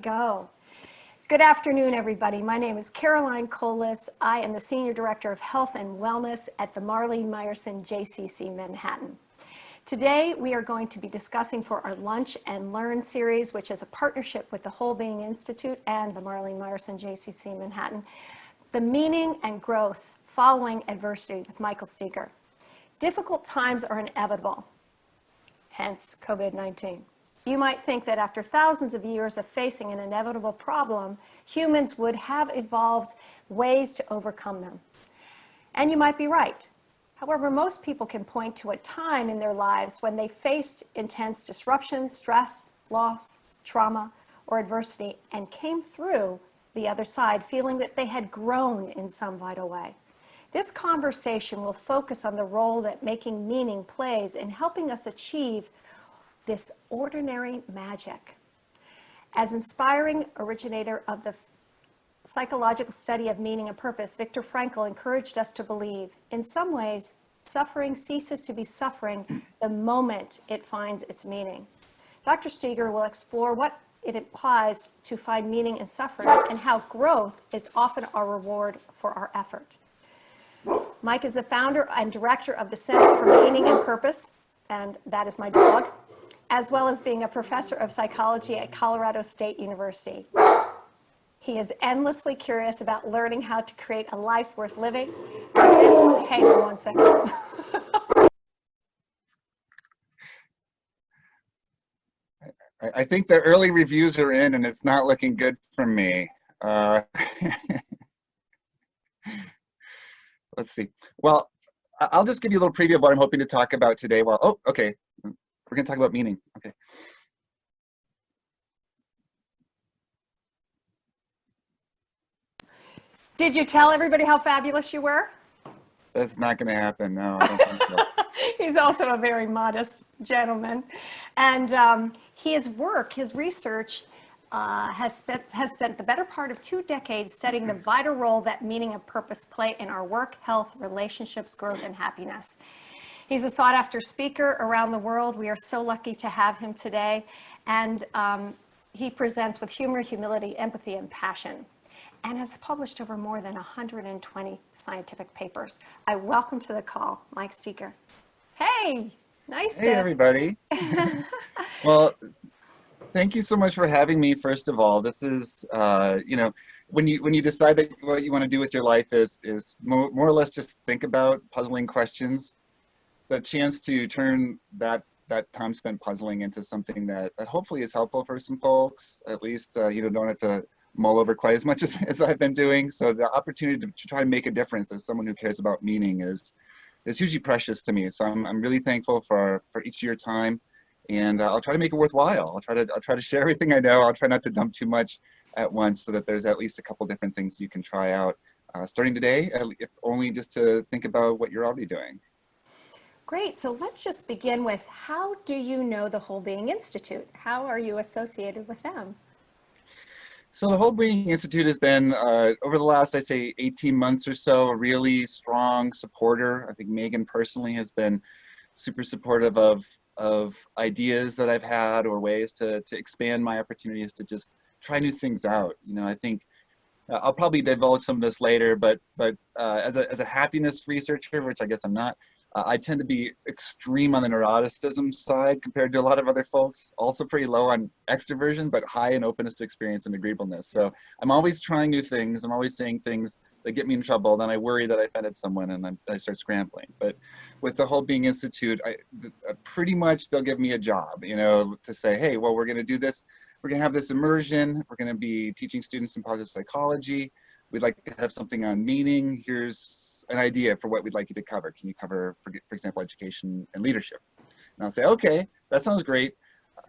Go. Good afternoon, everybody. My name is Caroline Colas. I am the Senior Director of Health and Wellness at the Marlene Meyerson JCC Manhattan. Today, we are going to be discussing for our Lunch and Learn series, which is a partnership with the Whole Being Institute and the Marlene Meyerson JCC Manhattan, the meaning and growth following adversity with Michael Steger. Difficult times are inevitable, hence COVID-19. You might think that after thousands of years of facing an inevitable problem, humans would have evolved ways to overcome them. And you might be right. However, most people can point to a time in their lives when they faced intense disruption, stress, loss, trauma, or adversity and came through the other side feeling that they had grown in some vital way. This conversation will focus on the role that making meaning plays in helping us achieve this ordinary magic. As inspiring originator of the psychological study of meaning and purpose, Viktor Frankl encouraged us to believe, in some ways, suffering ceases to be suffering the moment it finds its meaning. Dr. Steger will explore what it implies to find meaning in suffering and how growth is often our reward for our effort. Mike is the founder and director of the Center for Meaning and Purpose, and that is my dog, as well as being a professor of psychology at Colorado State University. He is endlessly curious about learning how to create a life worth living. Hang on one second. I think the early reviews are in and it's not looking good for me. Let's see. Well, I'll just give you a little preview of what I'm hoping to talk about today. Well, oh, okay. We're going to talk about meaning. Okay. Did you tell everybody how fabulous you were? That's not going to happen. No, I don't think so. He's also a very modest gentleman. And his work, his research, has spent the better part of 2 decades studying the vital role that meaning and purpose play in our work, health, relationships, growth, and happiness. He's a sought-after speaker around the world. We are so lucky to have him today. And he presents with humor, humility, empathy, and passion, and has published over more than 120 scientific papers. I welcome to the call, Mike Steger. Hey, nice. Hey, everybody. Well, thank you so much for having me, first of all. This is, you know, when you decide that what you want to do with your life is more or less just think about puzzling questions, the chance to turn that time spent puzzling into something that hopefully is helpful for some folks, at least, you know, don't have to mull over quite as much as I've been doing. So the opportunity to try to make a difference as someone who cares about meaning is hugely precious to me. So I'm really thankful for each of your time, and I'll try to make it worthwhile. I'll try to share everything I know. I'll try not to dump too much at once, so that there's at least a couple different things you can try out starting today, if only just to think about what you're already doing. Great. So let's just begin with, how do you know the Whole Being Institute? How are you associated with them? So the Whole Being Institute has been, over the last, I'd say, 18 months or so, a really strong supporter. I think Megan personally has been super supportive of ideas that I've had, or ways to expand my opportunities to just try new things out. You know, I think I'll probably divulge some of this later, but as a happiness researcher, which I guess I'm not, I tend to be extreme on the neuroticism side compared to a lot of other folks. Also pretty low on extroversion, but high in openness to experience and agreeableness. So I'm always trying new things. I'm always saying things that get me in trouble. Then I worry that I offended someone, and I start scrambling. But with the Whole Being Institute, pretty much they'll give me a job, you know, to say, hey, well, we're going to do this. We're going to have this immersion. We're going to be teaching students in positive psychology. We'd like to have something on meaning. Here's an idea for what we'd like you to cover. Can you cover, for example, education and leadership? And I'll say, okay, that sounds great.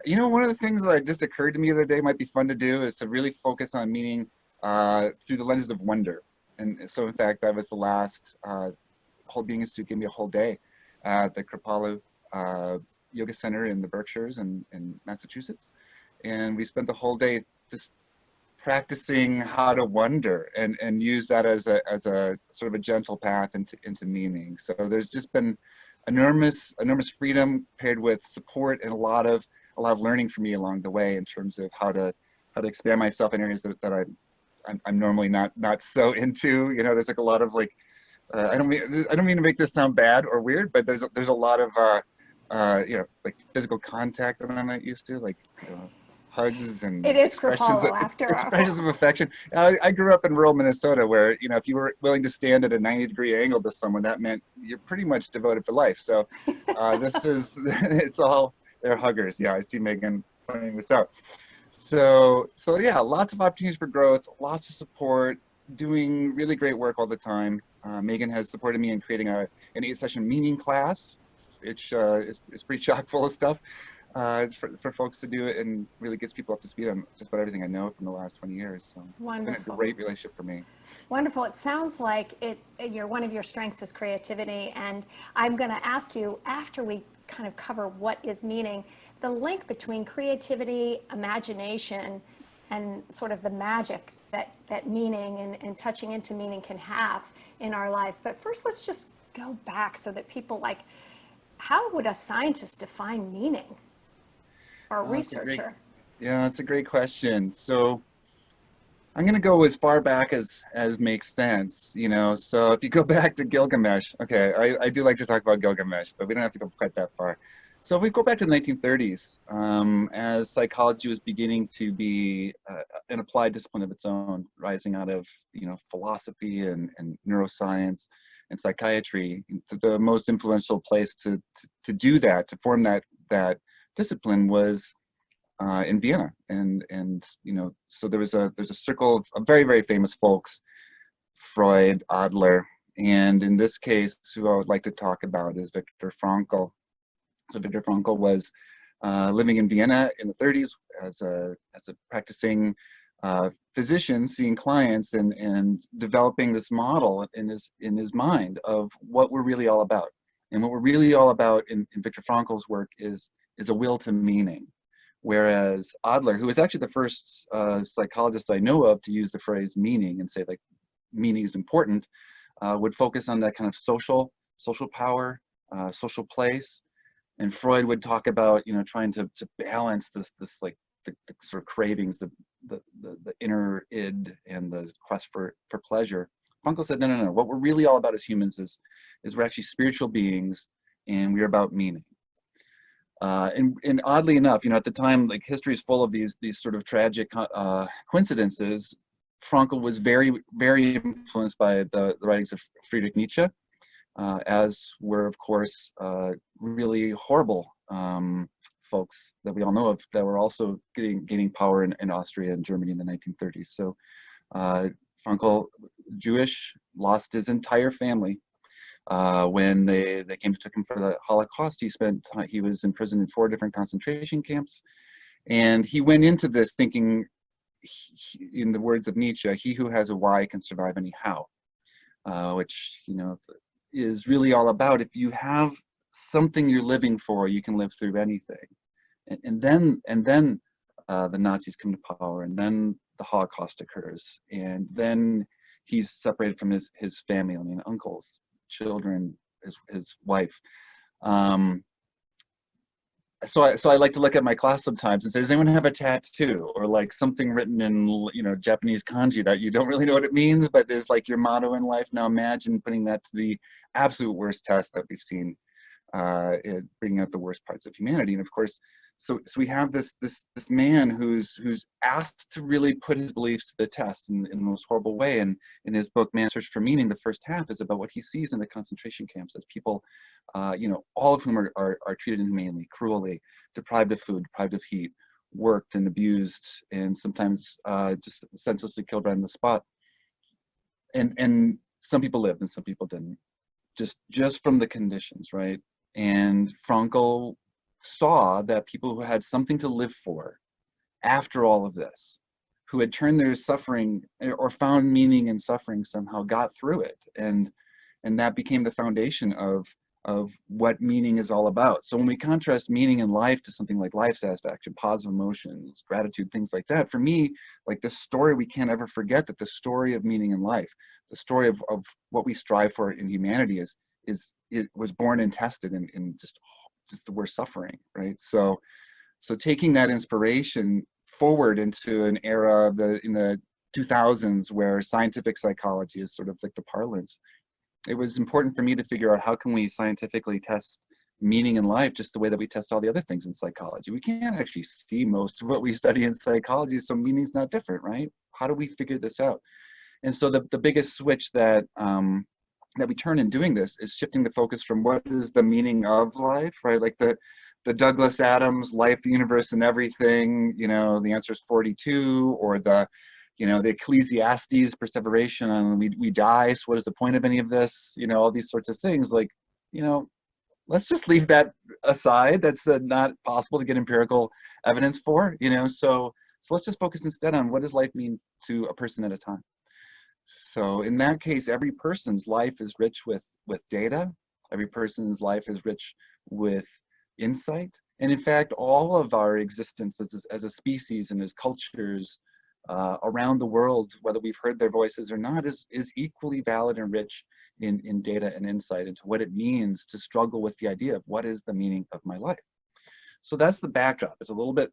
You know, one of the things that just occurred to me the other day might be fun to do is to really focus on meaning through the lenses of wonder. And so, in fact, that was the last Whole Being Institute gave me a whole day at the Kripalu Yoga Center in the Berkshires in Massachusetts. And we spent the whole day just practicing how to wonder and use that as a sort of a gentle path into meaning. So there's just been enormous freedom paired with support and a lot of learning for me along the way in terms of how to how to expand myself in areas that I'm normally not so into. You know, there's like a lot of like I don't mean to make this sound bad or weird, but there's a lot of you know, like physical contact that I'm not used to, like hugs It and is Kripalo after expressions of all. affection. I grew up in rural Minnesota, where you know if you were willing to stand at a 90-degree angle to someone, that meant you're pretty much devoted for life. So this is it's all they're huggers. Yeah, I see Megan pointing this out. So yeah, lots of opportunities for growth, lots of support, doing really great work all the time. Megan has supported me in creating an 8-session meaning class, which is pretty chock full of stuff for folks to do it, and really gets people up to speed on just about everything I know from the last 20 years. So it's been a Wonderful. great relationship for me. Wonderful. It sounds like one of your strengths is creativity. And I'm going to ask you, after we kind of cover what is meaning, the link between creativity, imagination, and sort of the magic that meaning and touching into meaning can have in our lives. But first, let's just go back so that people like, how would a scientist define meaning, or a That's a great, researcher? yeah, that's a great question. So I'm going to go as far back as makes sense, you know. So if you go back to Gilgamesh, okay, I do like to talk about Gilgamesh, but we don't have to go quite that far. So if we go back to the 1930s, as psychology was beginning to be an applied discipline of its own, rising out of you know philosophy and neuroscience and psychiatry, the most influential place to do that, to form that discipline was in Vienna, and you know, so there's a circle of very famous folks, Freud, Adler, and in this case, who I would like to talk about is Viktor Frankl. So Viktor Frankl was living in Vienna in the 30s as a practicing physician, seeing clients and developing this model in his mind of what we're really all about. And what we're really all about in Viktor Frankl's work is a will to meaning. Whereas Adler, who was actually the first psychologist I know of to use the phrase meaning and say like meaning is important, would focus on that kind of social power, social place. And Freud would talk about, you know, trying to balance this like the sort of cravings, the inner id and the quest for pleasure. Frankl said, no. What we're really all about as humans is we're actually spiritual beings, and we're about meaning. And oddly enough, you know, at the time, like history is full of these sort of tragic coincidences. Frankl was very influenced by the writings of Friedrich Nietzsche, as were, of course, really horrible folks that we all know of that were also gaining power in Austria and Germany in the 1930s. So Frankl, Jewish, lost his entire family when they came to took him for the Holocaust. He was imprisoned in 4 different concentration camps, and he went into this thinking, in the words of Nietzsche, "He who has a why can survive any how," which you know is really all about if you have something you're living for, you can live through anything. And then the Nazis come to power, and then the Holocaust occurs, and then he's separated from his family, I mean uncles, children, his wife. So I like to look at my class sometimes and say, does anyone have a tattoo or like something written in, you know, Japanese kanji that you don't really know what it means, but is like your motto in life? Now imagine putting that to the absolute worst test that we've seen, bringing out the worst parts of humanity. And of course, so we have this man who's asked to really put his beliefs to the test in the most horrible way. And in his book, Man's Search for Meaning, the first half is about what he sees in the concentration camps as people, you know, all of whom are treated inhumanely, cruelly, deprived of food, deprived of heat, worked and abused, and sometimes just senselessly killed right on the spot. And some people lived and some people didn't, just from the conditions, right? And Frankl saw that people who had something to live for after all of this, who had turned their suffering or found meaning in suffering somehow, got through it, and that became the foundation of what meaning is all about. So when we contrast meaning in life to something like life satisfaction, positive emotions, gratitude, things like that, for me, like this story, we can't ever forget that the story of meaning in life, the story of what we strive for in humanity it was born and tested in just the worst suffering, right? So taking that inspiration forward into an era in the 2000s where scientific psychology is sort of like the parlance. It was important for me to figure out how can we scientifically test meaning in life just the way that we test all the other things in psychology. We can't actually see most of what we study in psychology, so meaning's not different, right? How do we figure this out? And so the biggest switch that that we turn in doing this is shifting the focus from what is the meaning of life, right? Like the Douglas Adams, life, the universe, and everything, you know, the answer is 42, or the, you know, the Ecclesiastes perseveration on we die, so what is the point of any of this? You know, all these sorts of things, like, you know, let's just leave that aside. That's not possible to get empirical evidence for, you know, so let's just focus instead on what does life mean to a person at a time. So in that case, every person's life is rich with data. Every person's life is rich with insight. And in fact, all of our existence as a species and as cultures around the world, whether we've heard their voices or not, is equally valid and rich in data and insight into what it means to struggle with the idea of what is the meaning of my life. So that's the backdrop. It's a little bit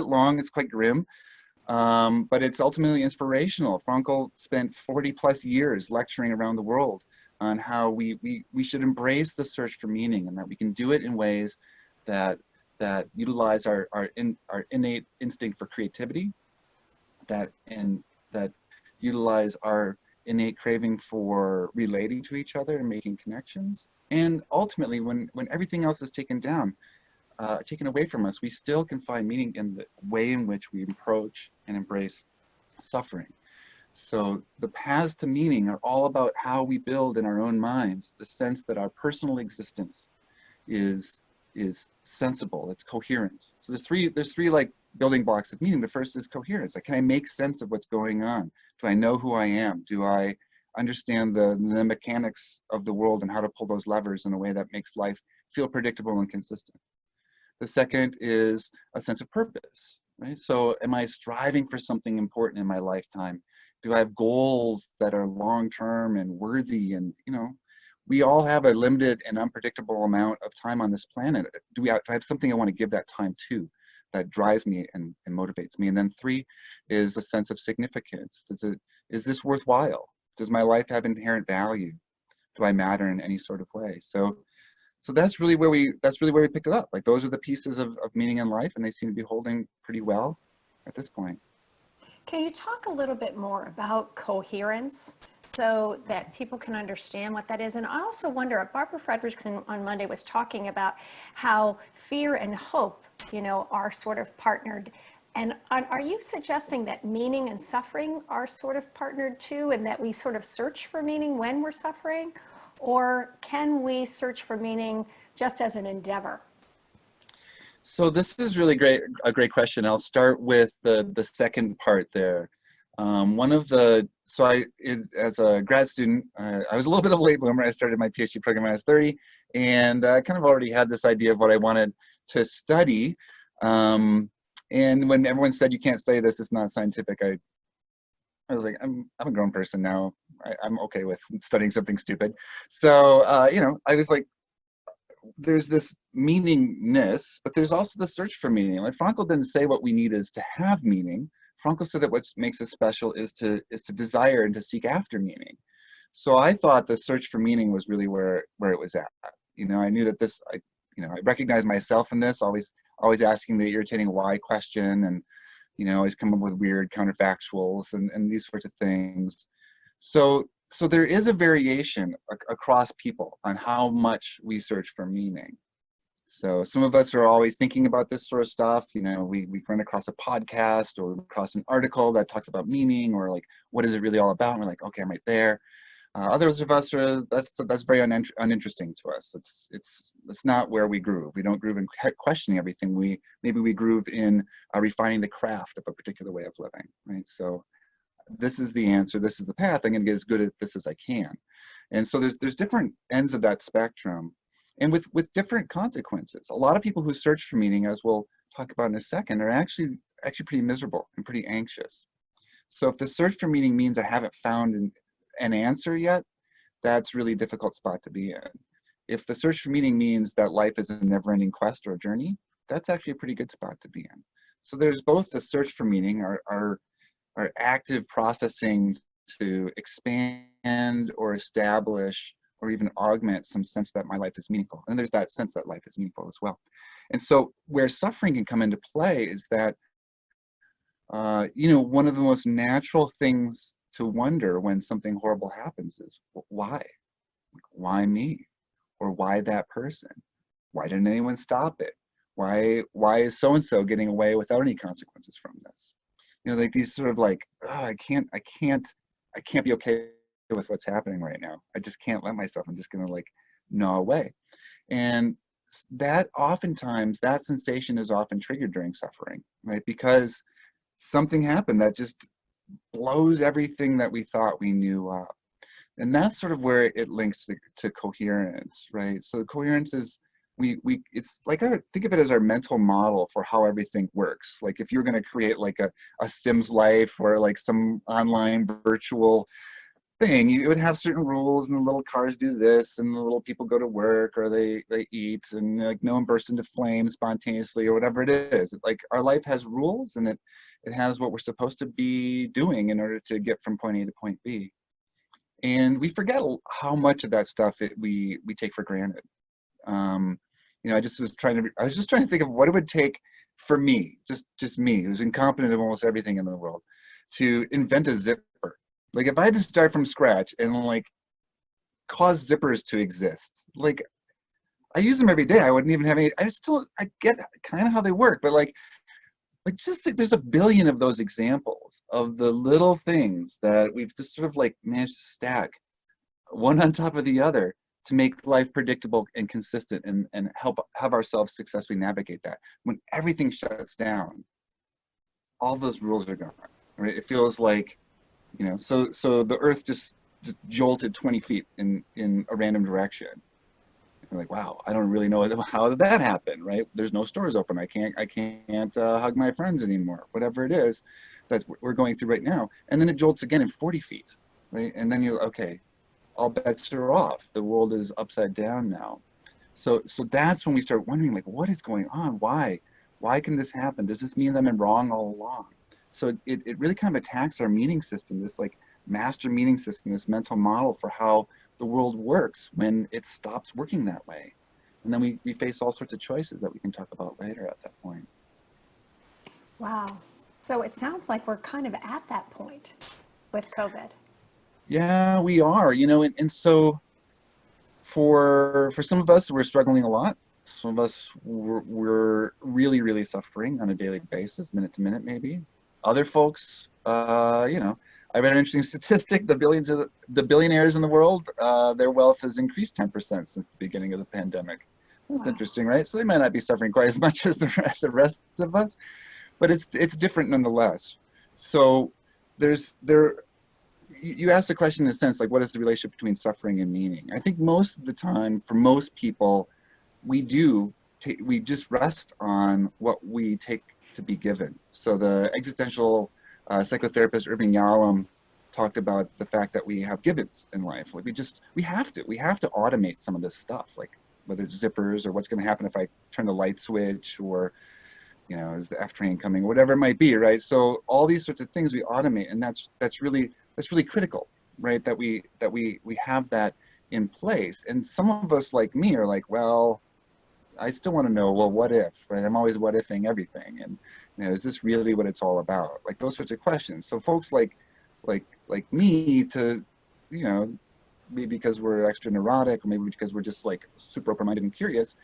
long, it's quite grim, but it's ultimately inspirational. Frankl spent 40 plus years lecturing around the world on how we should embrace the search for meaning, and that we can do it in ways that utilize our innate instinct for creativity, that utilize our innate craving for relating to each other and making connections. And ultimately, when everything else is taken away from us, we still can find meaning in the way in which we approach and embrace suffering. So the paths to meaning are all about how we build in our own minds the sense that our personal existence is sensible, it's coherent. So there's three like building blocks of meaning. The first is coherence. Like, can I make sense of what's going on? Do I know who I am? Do I understand the mechanics of the world and how to pull those levers in a way that makes life feel predictable and consistent? The second is a sense of purpose, right? So am I striving for something important in my lifetime? Do I have goals that are long-term and worthy? And, you know, we all have a limited and unpredictable amount of time on this planet. Do I have something I want to give that time to that drives me and motivates me? And then three is a sense of significance. Is this worthwhile? Does my life have inherent value? Do I matter in any sort of way? So that's really where we picked it up. Like, those are the pieces of meaning in life, and they seem to be holding pretty well at this point. Can you talk a little bit more about coherence so that people can understand what that is? And I also wonder, Barbara Fredrickson on Monday was talking about how fear and hope, you know, are sort of partnered. And are you suggesting that meaning and suffering are sort of partnered too, and that we sort of search for meaning when we're suffering? Or can we search for meaning just as an endeavor? So this is really a great question. I'll start with the second part there. As a grad student, I was a little bit of a late bloomer. I started my PhD program when I was 30, and I kind of already had this idea of what I wanted to study. And when everyone said, you can't study this, it's not scientific, I was like, I'm a grown person now. I'm okay with studying something stupid. So, you know, I was like, there's this meaningness, but there's also the search for meaning. Like, Frankl didn't say what we need is to have meaning. Frankl said that what makes us special is to desire and to seek after meaning. So I thought the search for meaning was really where it was at. You know, I knew that I recognized myself in this, always asking the irritating why question, and, you know, always come up with weird counterfactuals and these sorts of things. So there is a variation across people on how much we search for meaning. So some of us are always thinking about this sort of stuff. You know, we run across a podcast or across an article that talks about meaning, or like, what is it really all about? And we're like, okay, I'm right there. Others of us are, that's very uninteresting to us. It's not where we groove. We don't groove in questioning everything. Maybe we groove in refining the craft of a particular way of living, right? So this is the answer, this is the path, I'm going to get as good at this as I can. And so there's different ends of that spectrum, and with different consequences. A lot of people who search for meaning, as we'll talk about in a second, are actually pretty miserable and pretty anxious. So if the search for meaning means I haven't found an answer yet, that's really a difficult spot to be in. If the search for meaning means that life is a never-ending quest or a journey, that's actually a pretty good spot to be in. So there's both the search for meaning, our active processing to expand or establish or even augment some sense that my life is meaningful. And there's that sense that life is meaningful as well. And so where suffering can come into play is that, one of the most natural things to wonder when something horrible happens is why? Why me? Or why that person? Why didn't anyone stop it? Why is so-and-so getting away without any consequences from this? Like these sort of like, oh, I can't be okay with what's happening right now. I just can't let myself. I'm just gonna like gnaw away. And that oftentimes, that sensation is often triggered during suffering, right? Because something happened that just blows everything that we thought we knew up. And that's sort of where it links to coherence, right? So coherence is, it's like think of it as our mental model for how everything works. Like if you're going to create like a Sims life or like some online virtual thing, you would have certain rules, and the little cars do this, and the little people go to work, or they eat, and like no one bursts into flames spontaneously, or whatever it is. Like our life has rules, and it has what we're supposed to be doing in order to get from point A to point B. And we forget how much of that stuff we take for granted. I was just trying to think of what it would take for me, just me, who's incompetent of almost everything in the world, to invent a zipper. Like if I had to start from scratch and like cause zippers to exist, like I use them every day. I wouldn't even have any. I get kind of how they work, but like just like, there's a billion of those examples of the little things that we've just sort of like managed to stack one on top of the other to make life predictable and consistent, and help have ourselves successfully navigate that. When everything shuts down, all those rules are gone, right? It feels like, so the earth just jolted 20 feet in a random direction. You're like, wow, I don't really know how did that happen, right? There's no stores open. I can't hug my friends anymore. Whatever it is that we're going through right now, and then it jolts again in 40 feet, right? And then you're okay, all bets are off. The world is upside down now. So that's when we start wondering, like, what is going on? Why can this happen? Does this mean I've been wrong all along? So it really kind of attacks our meaning system, this like master meaning system, this mental model for how the world works when it stops working that way. And then we face all sorts of choices that we can talk about later at that point. Wow. So it sounds like we're kind of at that point with COVID. Yeah, we are, and so for some of us, we're struggling a lot. Some of us, we're really, really suffering on a daily basis, minute to minute, maybe. Other folks, I read an interesting statistic. The billionaires in the world, their wealth has increased 10% since the beginning of the pandemic. That's interesting, right? So they might not be suffering quite as much as the rest of us, but it's different nonetheless. So you asked the question in a sense, like, what is the relationship between suffering and meaning? I think most of the time, for most people, we just rest on what we take to be given. So the existential psychotherapist Irving Yalom talked about the fact that we have givens in life. Like we have to automate some of this stuff, like whether it's zippers or what's going to happen if I turn the light switch, or is the F train coming, whatever it might be, right? So all these sorts of things we automate, and that's really critical, right? That we have that in place. And some of us, like me, are like, well, I still want to know, well, what if, right? I'm always what ifing everything, and is this really what it's all about? Like those sorts of questions. So folks like me, to maybe because we're extra neurotic, or maybe because we're just like super open-minded and curious,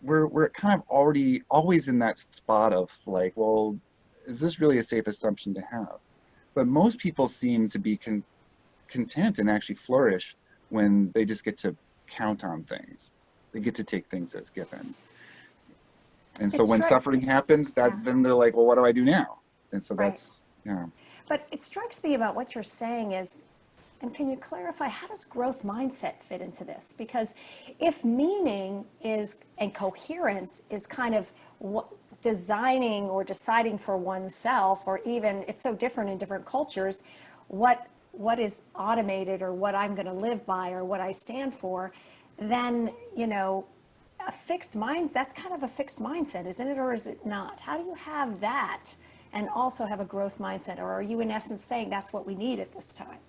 we're kind of always in that spot of like, well, is this really a safe assumption to have? But most people seem to be content and actually flourish when they just get to count on things. They get to take things as given. And so when suffering happens, then they're like, well, what do I do now? And so that's, But it strikes me about what you're saying is, and can you clarify, how does growth mindset fit into this? Because if meaning and coherence is kind of designing or deciding for oneself, or even, it's so different in different cultures, what is automated, or what I'm going to live by, or what I stand for, then, a fixed mind, that's kind of a fixed mindset, isn't it? Or is it not? How do you have that and also have a growth mindset? Or are you in essence saying that's what we need at this time?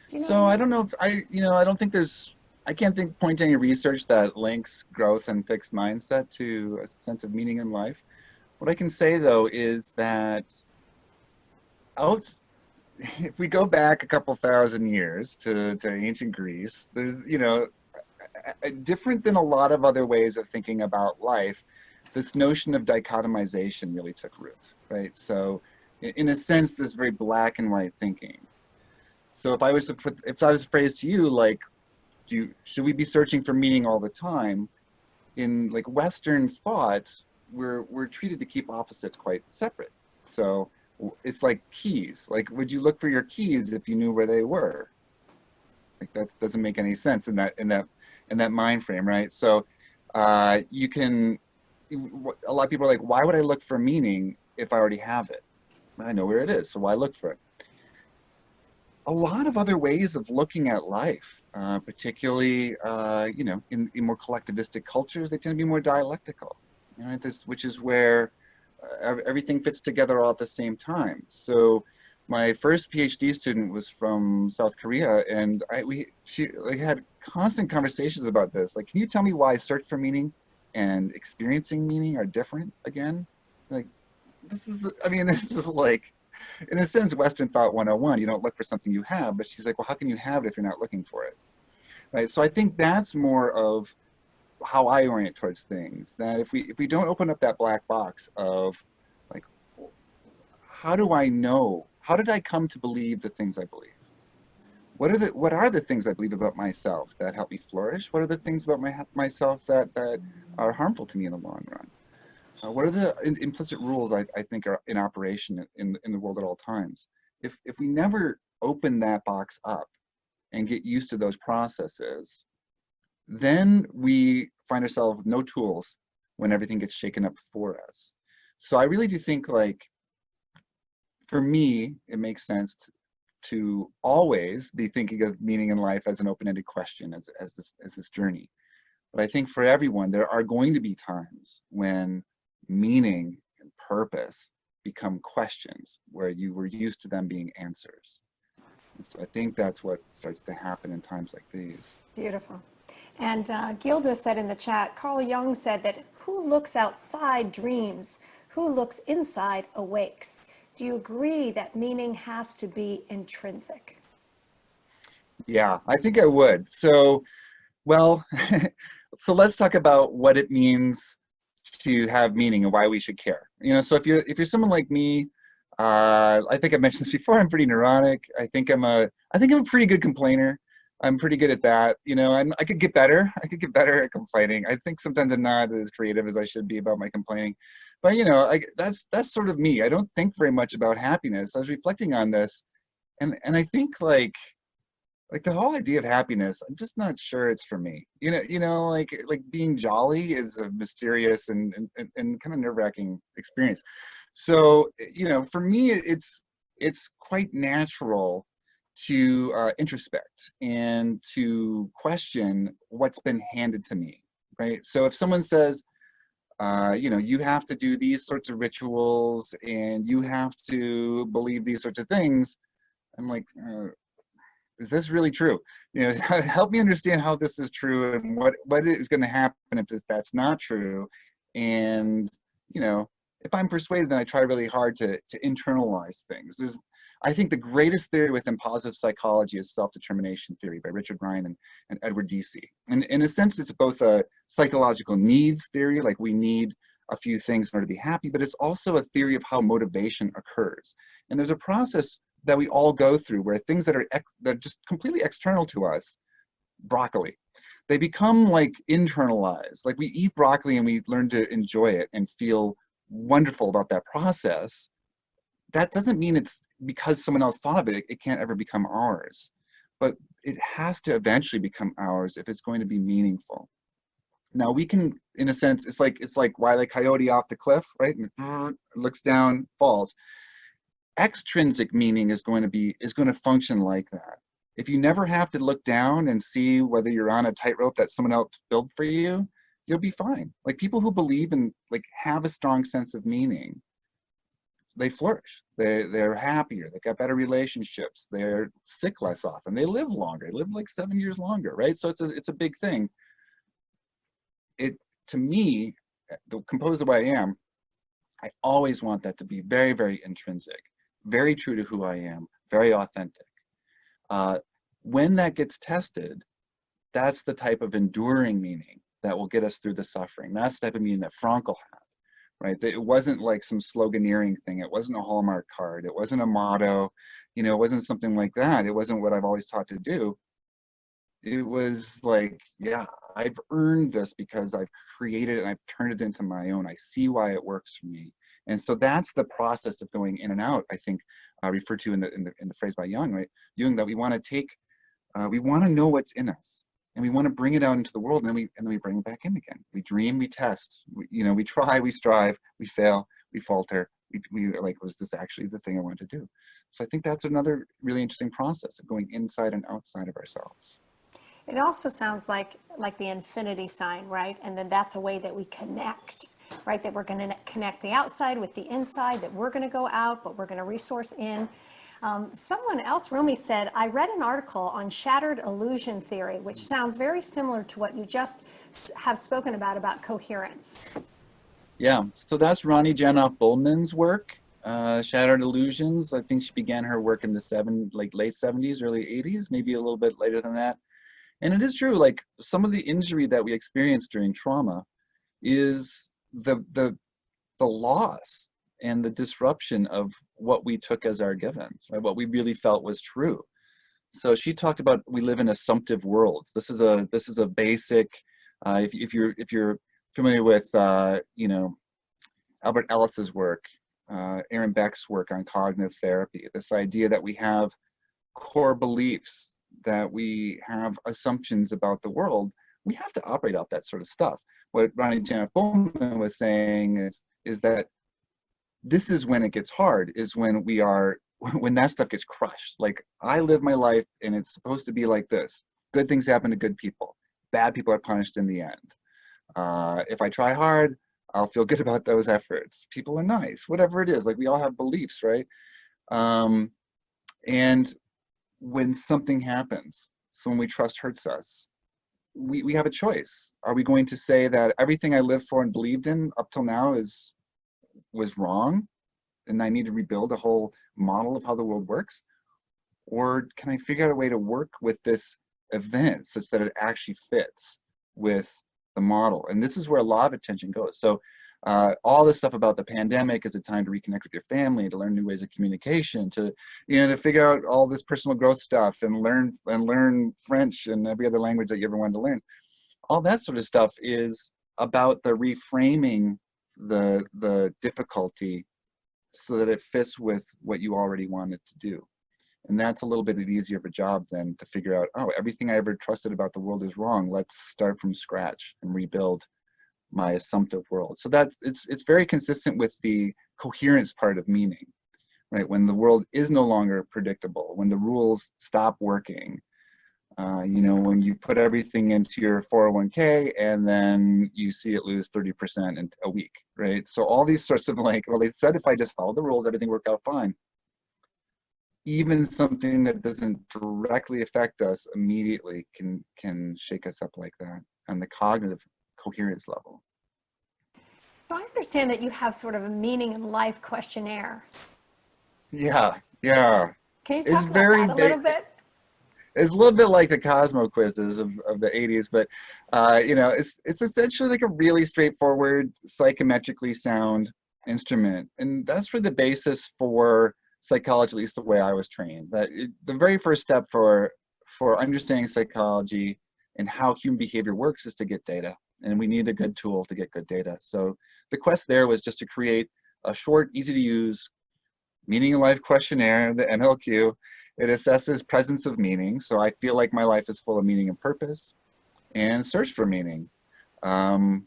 Do you know what I So I mean? don't know if I don't think I can't point to any research that links growth and fixed mindset to a sense of meaning in life. What I can say though is that out, if we go back a couple thousand years to ancient Greece, there's, different than a lot of other ways of thinking about life, this notion of dichotomization really took root, right? So in a sense, this very black and white thinking. So if I was phrased to you like, should we be searching for meaning all the time? In like Western thought, we're treated to keep opposites quite separate. So it's like keys. Like, would you look for your keys if you knew where they were? Like that doesn't make any sense in that mind frame, right? So you can. A lot of people are like, why would I look for meaning if I already have it? I know where it is, so why look for it? A lot of other ways of looking at life, particularly in more collectivistic cultures, they tend to be more dialectical. Which is where everything fits together all at the same time. So my first PhD student was from South Korea, and she had constant conversations about this. Like, can you tell me why search for meaning and experiencing meaning are different again? Like, this is like, in a sense, Western thought 101. You don't look for something you have, but she's like, well, how can you have it if you're not looking for it? Right. So I think that's more of how I orient towards things. That if we don't open up that black box of like, how do I know? How did I come to believe the things I believe? What are the things I believe about myself that help me flourish? What are the things about myself that are harmful to me in the long run? What are the implicit rules I think are in operation in the world at all times? If we never open that box up and get used to those processes, then we find ourselves with no tools when everything gets shaken up for us. So I really do think, like, for me, it makes sense to always be thinking of meaning in life as an open-ended question, as this journey. But I think for everyone, there are going to be times when meaning and purpose become questions where you were used to them being answers. And so I think that's what starts to happen in times like these. Beautiful. And Gilda said in the chat, Carl Jung said that who looks outside dreams, who looks inside awakes. Do you agree that meaning has to be intrinsic? Yeah, I think I would. So, well, so let's talk about what it means to have meaning and why we should care. So if you're someone like me, I think I mentioned this before. I'm pretty neurotic. I think I'm a pretty good complainer. I'm pretty good at that. I could get better. I could get better at complaining. I think sometimes I'm not as creative as I should be about my complaining. But that's sort of me. I don't think very much about happiness. I was reflecting on this, and I think like the whole idea of happiness, I'm just not sure it's for me. Like being jolly is a mysterious and kind of nerve-wracking experience. So, for me, it's quite natural to introspect and to question what's been handed to me, right? So if someone says, you have to do these sorts of rituals and you have to believe these sorts of things, I'm like, is this really true? Help me understand how this is true and what is going to happen if that's not true. And, if I'm persuaded, then I try really hard to internalize things. I think the greatest theory within positive psychology is self-determination theory by Richard Ryan and Edward Deci. And in a sense, it's both a psychological needs theory, like we need a few things in order to be happy, but it's also a theory of how motivation occurs. And there's a process that we all go through where things that are just completely external to us, broccoli, they become like internalized. Like we eat broccoli and we learn to enjoy it and feel wonderful about that process. That doesn't mean it's because someone else thought of it, it can't ever become ours. But it has to eventually become ours if it's going to be meaningful. Now we can, in a sense, it's like Wile E. Coyote off the cliff, right? And looks down, falls. Extrinsic meaning is going to function like that. if you never have to look down and see whether you're on a tightrope that someone else built for you, you'll be fine. Like people who believe in, like, have a strong sense of meaning, they flourish. They're happier. They've got better relationships. They're sick less often. They live longer. They live like 7 years longer, right? So it's a big thing. It, to me, composed the way I am, I always want that to be very, very intrinsic, very true to who I am, very authentic. When that gets tested, that's the type of enduring meaning that will get us through the suffering. That's the type of meaning that Frankl had, right? That it wasn't like some sloganeering thing. It wasn't a Hallmark card. It wasn't a motto. You know, it wasn't something like that. It wasn't what I've always taught to do. It was like, yeah, I've earned this because I've created it and I've turned it into my own. I see why it works for me. And so that's the process of going in and out, I think, referred to in the phrase by Jung, right? Jung, that we want to take, we want to know what's in us, and we want to bring it out into the world, and then we bring it back in again. We dream, we test, we try, we strive, we fail, we falter. We like, was this actually the thing I want to do? So I think that's another really interesting process of going inside and outside of ourselves. It also sounds like the infinity sign, right? And then that's a way that we connect, right? That we're going to connect the outside with the inside, that we're going to go out, but we're going to resource in. Someone else, Rumi, said, I read an article on shattered illusion theory, which sounds very similar to what you just have spoken about coherence. Yeah, so that's Ronnie Janoff Bullman's work, Shattered Illusions. I think she began her work in the late 70s, early 80s, maybe a little bit later than that. And it is true, like some of the injury that we experience during trauma is the loss and the disruption of what we took as our givens, right? What we really felt was true. So she talked about, we live in assumptive worlds. This is a basic, if you're familiar with Albert Ellis's work, Aaron Beck's work on cognitive therapy, this idea that we have core beliefs, that we have assumptions about the world, we have to operate off that sort of stuff. What Ronnie Janoff Bullman was saying is that this is when it gets hard, is when when that stuff gets crushed. Like, I live my life and it's supposed to be like this. Good things happen to good people. Bad people are punished in the end. If I try hard, I'll feel good about those efforts. People are nice, whatever it is. Like, we all have beliefs, right? And when something happens, someone we trust hurts us, we have a choice. Are we going to say that everything I lived for and believed in up till now was wrong, and I need to rebuild a whole model of how the world works? Or can I figure out a way to work with this event such that it actually fits with the model? And this is where a lot of attention goes. So all this stuff about the pandemic is a time to reconnect with your family, to learn new ways of communication, to figure out all this personal growth stuff, and learn French and every other language that you ever wanted to learn. All that sort of stuff is about the reframing the difficulty so that it fits with what you already wanted to do. And that's a little bit easier of a job than to figure out, oh, everything I ever trusted about the world is wrong. Let's start from scratch and rebuild my assumptive world. So that it's very consistent with the coherence part of meaning, right? When the world is no longer predictable, when the rules stop working, when you put everything into your 401k and then you see it lose 30% in a week, right? So all these sorts of they said if I just follow the rules, everything worked out fine. Even something that doesn't directly affect us immediately can shake us up like that on the cognitive coherence level. So I understand that you have sort of a meaning in life questionnaire. Yeah. Can you talk about that a little bit? It's a little bit like the Cosmo quizzes of the 80s, but it's essentially like a really straightforward, psychometrically sound instrument. And that's for the basis for psychology, at least the way I was trained. The very first step for understanding psychology and how human behavior works is to get data. And we need a good tool to get good data. So the quest there was just to create a short, easy to use meaning in life questionnaire, the MLQ. It assesses presence of meaning. So I feel like my life is full of meaning and purpose, and search for meaning. I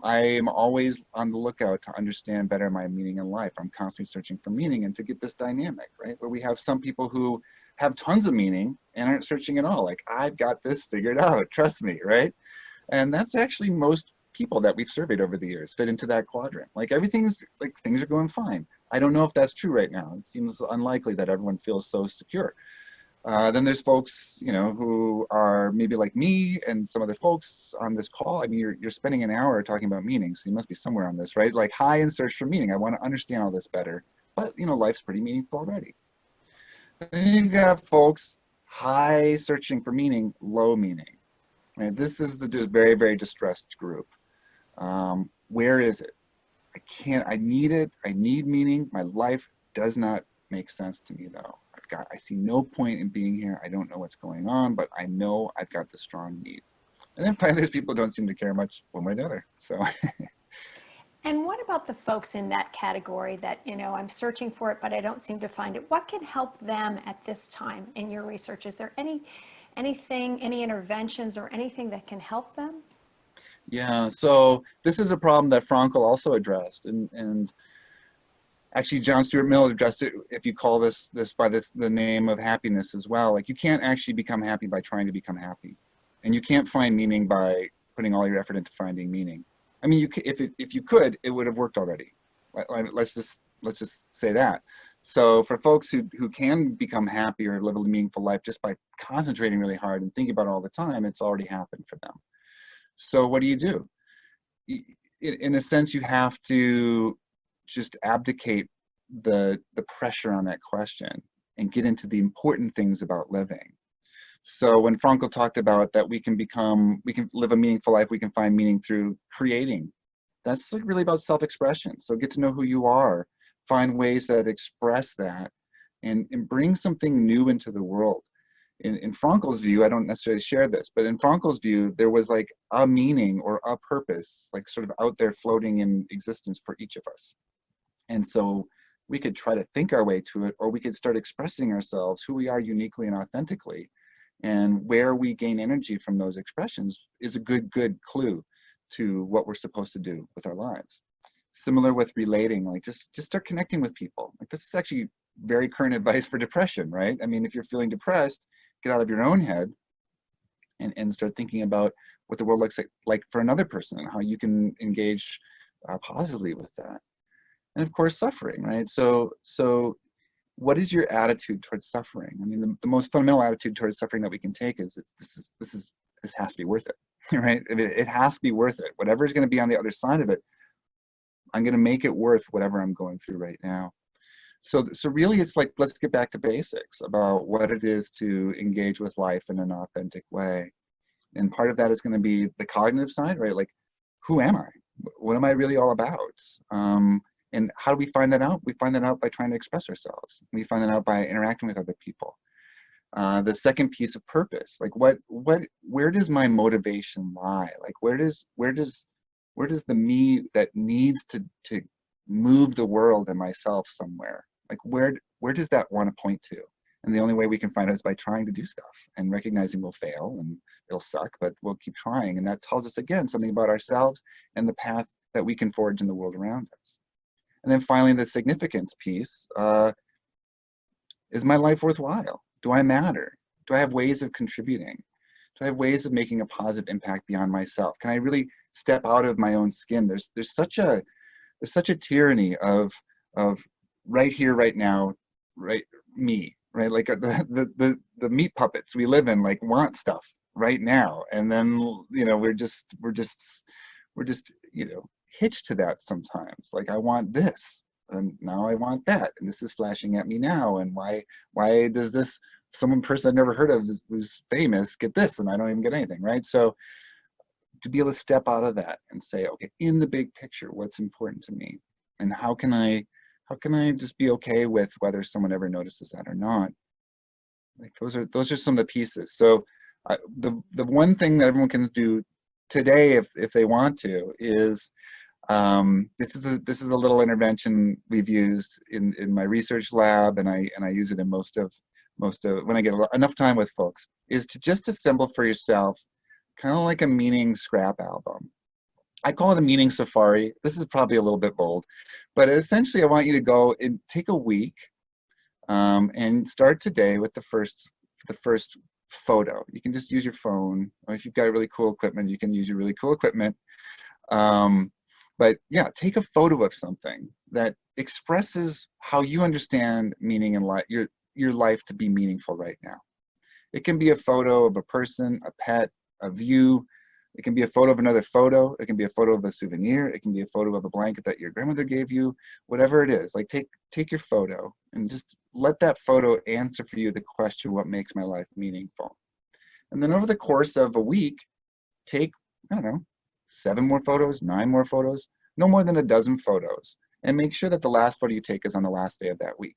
am always on the lookout to understand better my meaning in life. I'm constantly searching for meaning, and to get this dynamic, right? Where we have some people who have tons of meaning and aren't searching at all. Like, I've got this figured out, trust me, right? And that's actually most people that we've surveyed over the years fit into that quadrant. Like, everything's like, things are going fine. I don't know if that's true right now. It seems unlikely that everyone feels so secure. Then there's folks, you know, who are maybe like me and some other folks on this call. I mean, you're spending an hour talking about meaning, so you must be somewhere on this, right? Like, high in search for meaning. I want to understand all this better, but you know, life's pretty meaningful already. Then you've got folks high searching for meaning, low meaning. Right? This is the just very, very distressed group. Where is it? I can't, I need it. I need meaning. My life does not make sense to me though. I see no point in being here. I don't know what's going on, but I know I've got the strong need. And then finally, there's people who don't seem to care much one way or the other. So. And what about the folks in that category that, you know, I'm searching for it, but I don't seem to find it? What can help them at this time in your research? Is there anything, any interventions or anything that can help them? Yeah, so this is a problem that Frankl also addressed, and actually John Stuart Mill addressed it, if you call this by the name of happiness as well. Like, you can't actually become happy by trying to become happy, and you can't find meaning by putting all your effort into finding meaning. I mean, if you could, it would have worked already. Let's just say that. So for folks who can become happy or live a meaningful life just by concentrating really hard and thinking about it all the time, it's already happened for them. So what do? In a sense, you have to just abdicate the pressure on that question and get into the important things about living. So when Frankl talked about that we can live a meaningful life, we can find meaning through creating. That's like really about self-expression. So get to know who you are, find ways that express that, and bring something new into the world. In Frankl's view, I don't necessarily share this, but in Frankl's view, there was like a meaning or a purpose, like sort of out there floating in existence for each of us. And so we could try to think our way to it, or we could start expressing ourselves, who we are uniquely and authentically. And where we gain energy from those expressions is a good clue to what we're supposed to do with our lives. Similar with relating, like just start connecting with people. Like, this is actually very current advice for depression, right? I mean, if you're feeling depressed, get out of your own head and start thinking about what the world looks like for another person and how you can engage positively with that. And of course, suffering, right? So what is your attitude towards suffering? I mean, the most fundamental attitude towards suffering that we can take is this has to be worth it, right? It has to be worth it. Whatever is going to be on the other side of it, I'm going to make it worth whatever I'm going through right now. So really, it's like, let's get back to basics about what it is to engage with life in an authentic way. And part of that is going to be the cognitive side, right? Like, who am I? What am I really all about? And how do we find that out? We find that out by trying to express ourselves. We find that out by interacting with other people. The second piece of purpose, like where does my motivation lie? Like, where does the me that needs to move the world and myself somewhere? Like, where does that want to point to? And the only way we can find out is by trying to do stuff and recognizing we'll fail and it'll suck, but we'll keep trying. And that tells us, again, something about ourselves and the path that we can forge in the world around us. And then finally, the significance piece, is my life worthwhile? Do I matter? Do I have ways of contributing? Do I have ways of making a positive impact beyond myself? Can I really step out of my own skin? There's such a tyranny of right here, right now, right me, right? Like the meat puppets we live in, like, want stuff right now, and then, you know, we're just you know, hitched to that sometimes. Like, I want this, and now I want that, and this is flashing at me now, and why does this person I've never heard of who's famous get this and I don't even get anything, right? So to be able to step out of that and say, okay, in the big picture, what's important to me, and how can I just be okay with whether someone ever notices that or not? Like, those are some of the pieces. So the one thing that everyone can do today, if they want to, is this is a little intervention we've used in my research lab, and I use it in most of when I get enough time with folks, is to just assemble for yourself kind of like a meaning scrap album. I call it a meaning safari. This is probably a little bit bold, but essentially I want you to go and take a week, And start today with the first photo. You can just use your phone, or if you've got really cool equipment, you can use your really cool equipment. But yeah, take a photo of something that expresses how you understand meaning in life, your life to be meaningful right now. It can be a photo of a person, a pet, a view. It can be a photo of another photo. It can be a photo of a souvenir. It can be a photo of a blanket that your grandmother gave you. Whatever it is, like take your photo and just let that photo answer for you the question, what makes my life meaningful? And then over the course of a week, take, I don't know, 7 more photos, 9 more photos, no more than a dozen photos. And make sure that the last photo you take is on the last day of that week.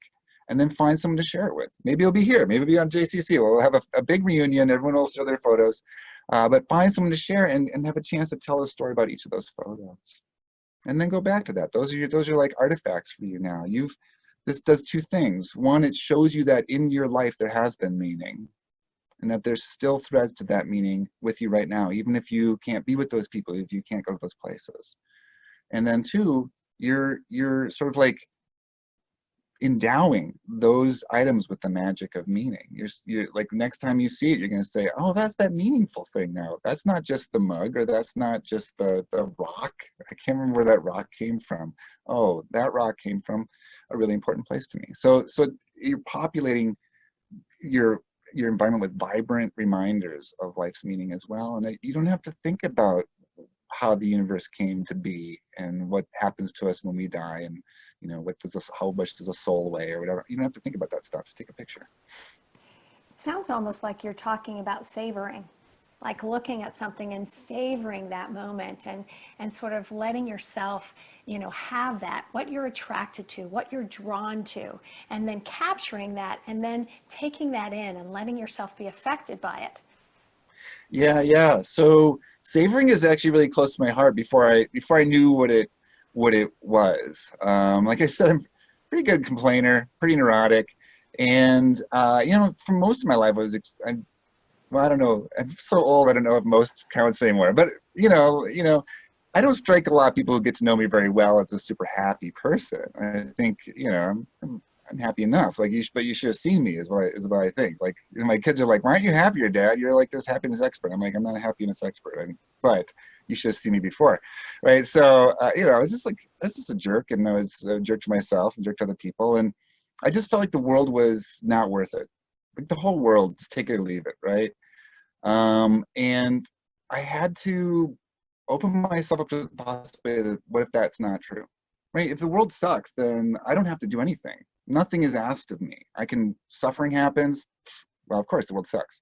And then find someone to share it with. Maybe it'll be here, maybe it'll be on JCC. We'll have a big reunion, everyone will show their photos. But find someone to share and have a chance to tell a story about each of those photos. And then go back to that. Those are like artifacts for you now. This does 2 things. One, it shows you that in your life there has been meaning, and that there's still threads to that meaning with you right now, even if you can't be with those people, if you can't go to those places. And then 2, you're sort of like endowing those items with the magic of meaning. You're like, next time you see it, you're going to say, oh, that's that meaningful thing now. That's not just the mug, or that's not just the rock. I can't remember where that rock came from. Oh, that rock came from a really important place to me. So you're populating your environment with vibrant reminders of life's meaning as well. And you don't have to think about how the universe came to be and what happens to us when we die, and how much does a soul weigh or whatever. You don't have to think about that stuff. Just take a picture. It sounds almost like you're talking about savoring, like looking at something and savoring that moment, and sort of letting yourself, have that, what you're attracted to, what you're drawn to, and then capturing that, and then taking that in and letting yourself be affected by it. Yeah. So savoring is actually really close to my heart. Before I knew what it was. Like I said, I'm a pretty good complainer, pretty neurotic, and for most of my life well, I don't know. I'm so old. I don't know if most counts anymore. But I don't strike a lot of people who get to know me very well as a super happy person. I think I'm happy enough. Like but you should have seen me is what I think. Like my kids are like, why aren't you happier, Dad? You're like this happiness expert. I'm like, I'm not a happiness expert. But you should have seen me before, right? So I was just a jerk, and I was a jerk to myself, and jerk to other people, and I just felt like the world was not worth it. Like the whole world, just take it or leave it, right? And I had to open myself up to the possibility that what if that's not true, right? If the world sucks, then I don't have to do anything. Nothing is asked of me. Suffering happens. Well, of course the world sucks.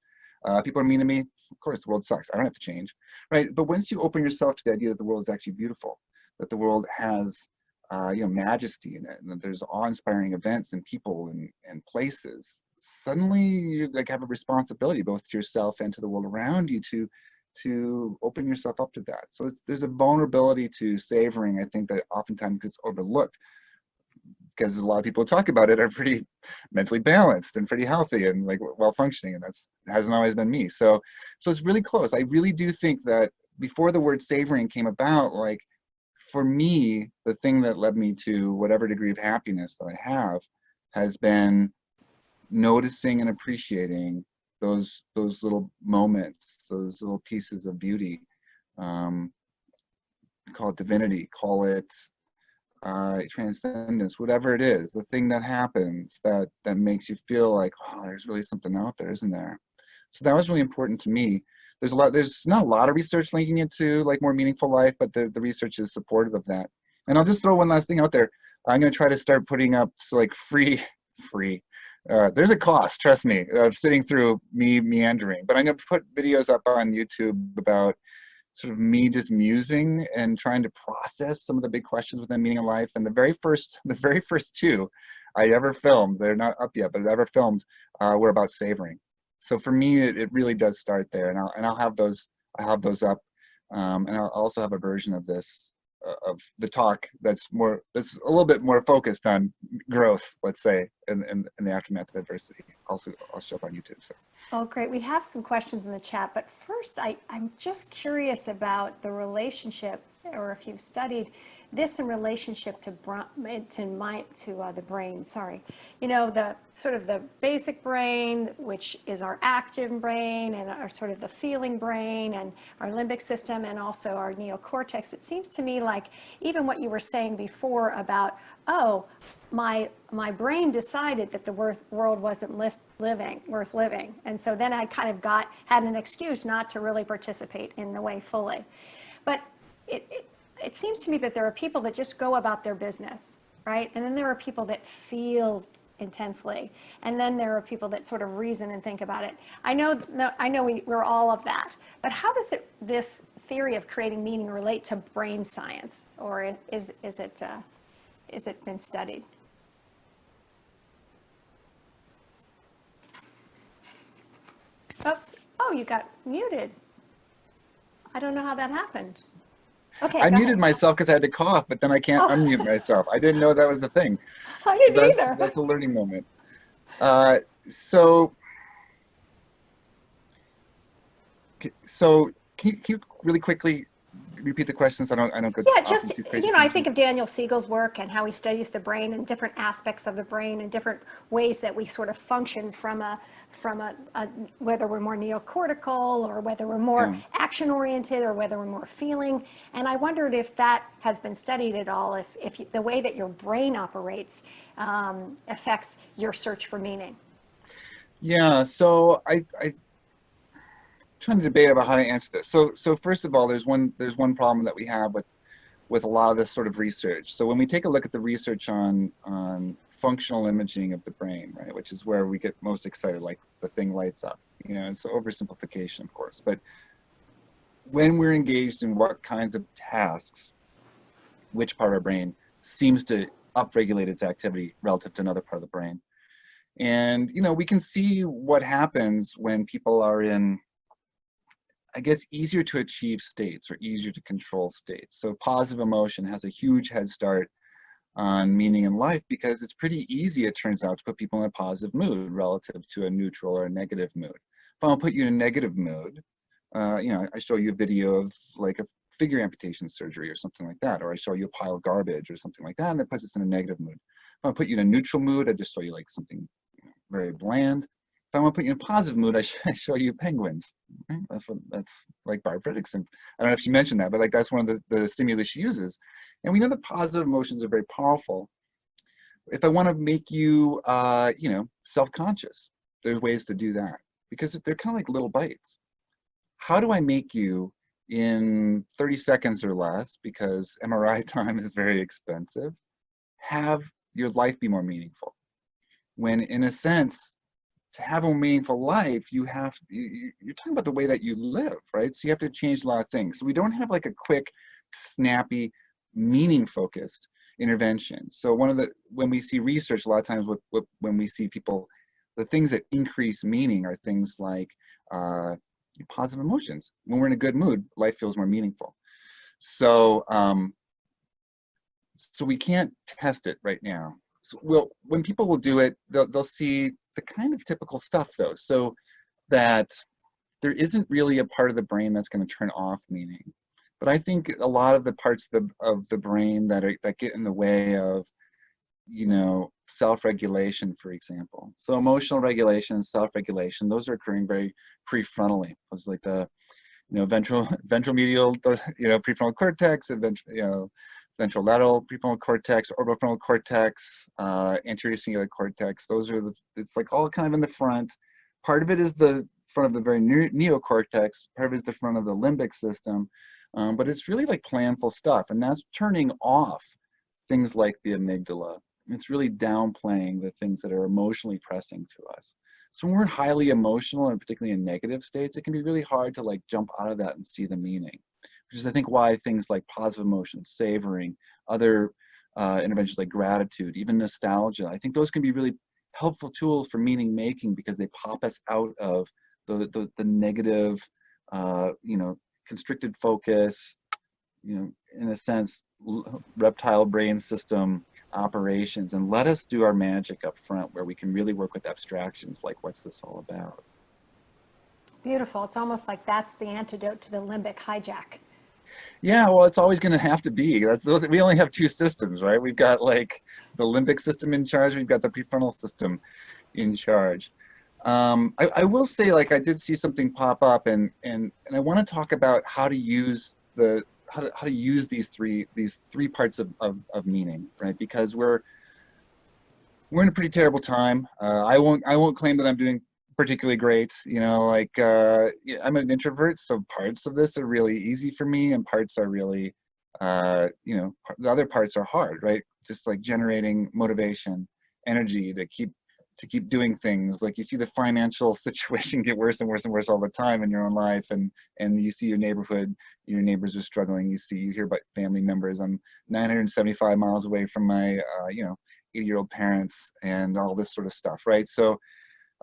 People are mean to me. Of course the world sucks. I don't have to change, right? But once you open yourself to the idea that the world is actually beautiful, that the world has majesty in it, and that there's awe-inspiring events and people and places, suddenly you like have a responsibility both to yourself and to the world around you to open yourself up to that. So there's a vulnerability to savoring, I think, that oftentimes gets overlooked, because a lot of people who talk about it are pretty mentally balanced and pretty healthy and like well functioning, and that hasn't always been me. So it's really close. I really do think that before the word savoring came about, like for me, the thing that led me to whatever degree of happiness that I have has been noticing and appreciating those little moments, those little pieces of beauty. Call it divinity, call it transcendence, whatever it is, the thing that happens that makes you feel like, oh, there's really something out there, isn't there? So that was really important to me. There's not a lot of research linking it to like more meaningful life, but the research is supportive of that. And I'll just throw one last thing out there. I'm going to try to start putting up free. There's a cost, trust me, of sitting through me meandering, but I'm going to put videos up on YouTube about sort of me just musing and trying to process some of the big questions within meaning of life. And the very first 2 I ever filmed, they're not up yet, but I ever filmed, were about savoring. So for me, it really does start there, and I'll have those up, and I'll also have a version of this of the talk that's a little bit more focused on growth, let's say, in the aftermath of adversity. Also, I'll show up on YouTube. So. Oh, great. We have some questions in the chat, but first I'm just curious about the relationship or if you've studied this in relationship to the brain. Sorry, you know, the sort of the basic brain, which is our active brain, and our sort of the feeling brain, and our limbic system, and also our neocortex. It seems to me like even what you were saying before about, oh, my brain decided that the world wasn't worth living, and so then I kind of had an excuse not to really participate in the way fully. But it seems to me that there are people that just go about their business, right? And then there are people that feel intensely, and then there are people that sort of reason and think about it. I know we're all of that, but how does this theory of creating meaning relate to brain science, or is it been studied? Oops! Oh, you got muted. I don't know how that happened. Okay, I go muted ahead. myself because I had to cough, but then I can't Oh, unmute myself. I didn't know that was a thing. I So didn't either. that's a learning moment. Uh, so so can you really quickly repeat the questions? I don't go Yeah, off in just, too crazy you know, I think tangents. of Daniel Siegel's work and how he studies the brain and different aspects of the brain and different ways that we sort of function from whether we're more neocortical or whether we're more Yeah. action oriented or whether we're more feeling. And I wondered if that has been studied at all, if the way that your brain operates affects your search for meaning. Yeah. So I trying to debate about how to answer this. So first of all, there's one problem that we have with a lot of this sort of research. So when we take a look at the research on functional imaging of the brain, right, which is where we get most excited, like the thing lights up, you know, it's oversimplification, of course. But when we're engaged in what kinds of tasks, which part of our brain seems to upregulate its activity relative to another part of the brain. And, you know, we can see what happens when people are in, I guess, easier to achieve states or easier to control states. So positive emotion has a huge head start on meaning in life because it's pretty easy, it turns out, to put people in a positive mood relative to a neutral or a negative mood. If I want to put you in a negative mood, you know, I show you a video of like a figure amputation surgery or something like that, or I show you a pile of garbage or something like that, and that puts us in a negative mood. If I want to put you in a neutral mood, I just show you like something very bland. If I want to put you in a positive mood, I show you penguins. Right? That's like Barb Fredrickson. I don't know if she mentioned that, but like that's one of the stimuli she uses. And we know that positive emotions are very powerful. If I want to make you, you know, self-conscious, there's ways to do that because they're kind of like little bites. How do I make you in 30 seconds or less, because MRI time is very expensive, have your life be more meaningful? When in a sense, to have a meaningful life, you're talking about the way that you live, right? So you have to change a lot of things. So we don't have like a quick, snappy, meaning focused intervention. So when we see research, a lot of times when we see people, the things that increase meaning are things like positive emotions. When we're in a good mood, life feels more meaningful. So, so we can't test it right now. So when people will do it, they'll see the kind of typical stuff though. So that there isn't really a part of the brain that's going to turn off meaning. But I think a lot of the parts of the brain that get in the way of, you know, self-regulation, for example. So emotional regulation and self-regulation, those are occurring very prefrontally. It's like the, you know, ventral medial, you know, prefrontal cortex, and ventral lateral prefrontal cortex, orbitofrontal cortex, anterior cingulate cortex. Those are it's like all kind of in the front. Part of it is the front of the very neocortex. Part of it is the front of the limbic system. But it's really like planful stuff, and that's turning off things like the amygdala. It's really downplaying the things that are emotionally pressing to us. So when we're highly emotional, and particularly in negative states, it can be really hard to like jump out of that and see the meaning, which is I think why things like positive emotions, savoring, other interventions like gratitude, even nostalgia, I think those can be really helpful tools for meaning making because they pop us out of the negative, you know, constricted focus, you know, in a sense, reptile brain system operations, and let us do our magic up front where we can really work with abstractions like what's this all about. Beautiful. It's almost like that's the antidote to the limbic hijack. Yeah, well, it's always going to have to be. We only have two systems, right? We've got like the limbic system in charge. We've got the prefrontal system in charge. I will say, like, I did see something pop up, and I want to talk about how to use how to use these three parts of meaning, right? Because we're in a pretty terrible time. I won't claim that I'm doing particularly great. Like yeah, I'm an introvert, so parts of this are really easy for me, and parts are really, the other parts are hard, right? Just like generating motivation, energy to keep doing things. Like you see the financial situation get worse and worse and worse all the time in your own life, and you see your neighborhood, your neighbors are struggling. You hear about family members. I'm 975 miles away from my 80-year-old parents and all this sort of stuff, right? So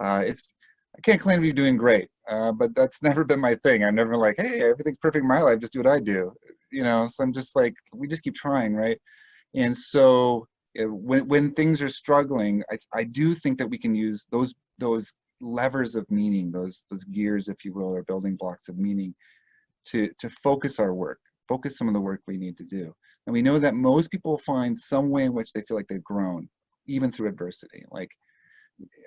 it's I can't claim to be doing great, but that's never been my thing. I'm never like, hey, everything's perfect in my life, just do what I do, So I'm just like, we just keep trying, right? And so when things are struggling, I do think that we can use those levers of meaning, those gears, if you will, or building blocks of meaning to focus our work, focus some of the work we need to do. And we know that most people find some way in which they feel like they've grown, even through adversity. Like,